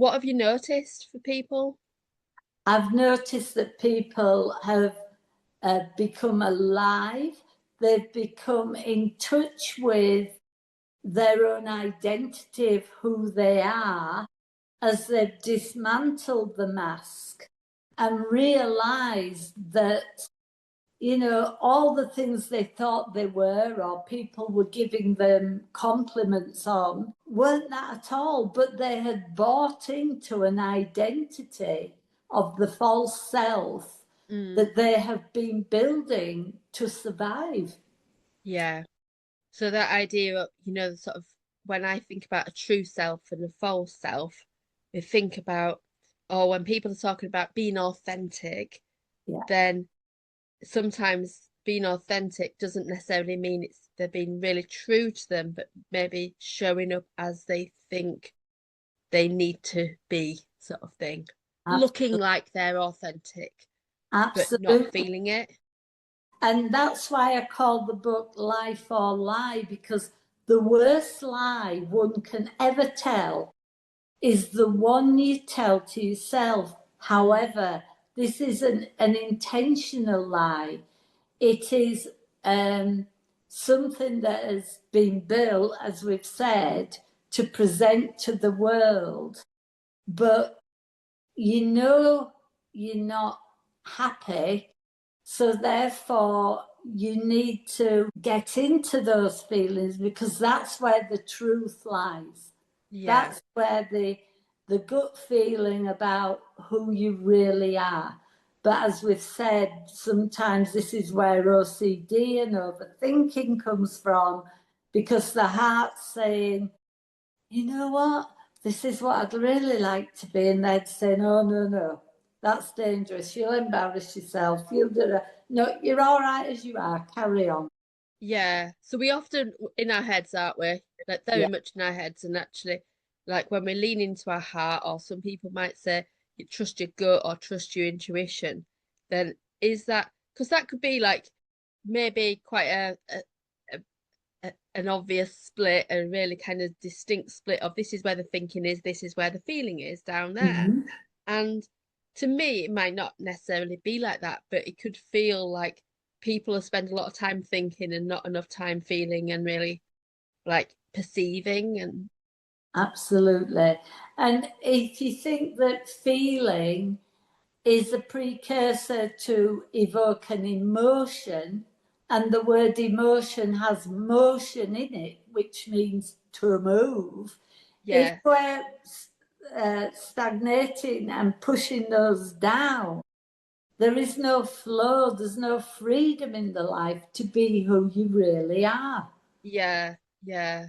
what have you noticed for people? I've noticed that people have become alive. They've become in touch with their own identity of who they are as they've dismantled the mask and realized that, you know, all the things they thought they were or people were giving them compliments on weren't that at all, but they had bought into an identity of the false self Mm, that they have been building to survive. yeah. So that idea of, sort of when I think about a true self and a false self, we think about, oh, when people are talking about being authentic, Yeah, then sometimes being authentic doesn't necessarily mean it's they're being really true to them, but maybe showing up as they think they need to be, sort of thing. Looking absolutely. like they're authentic, but not Absolutely. feeling it. And that's why I called the book Life or Lie, because the worst lie one can ever tell is the one you tell to yourself. Mm, However, this is an intentional lie. It is something that has been built, as we've said, to present to the world. But you know you're not happy, so therefore you need to get into those feelings because that's where the truth lies. yeah, That's where the gut feeling about who you really are. But as we've said, sometimes this is where OCD and overthinking comes from, because the heart's saying, you know what, this is what I'd really like to be. And they'd say, no, no, no, that's dangerous. You'll embarrass yourself. You'll do that. No, you're all right as you are. Carry on. yeah. So we often in our heads, aren't we? Like very Yeah. much in our heads, and actually, like when we lean into our heart, or some people might say, you trust your gut or trust your intuition, then is that because that could be like maybe quite an obvious split, a really kind of distinct split of this is where the thinking is, this is where the feeling is down there. Mm-hmm. And to me, it might not necessarily be like that, but it could feel like people have spent a lot of time thinking and not enough time feeling and really like perceiving. And Absolutely. And if you think that feeling is a precursor to evoke an emotion, and the word emotion has motion in it, which means to move, if yeah, we're stagnating and pushing those down, there is no flow, there's no freedom in the life to be who you really are. yeah, yeah.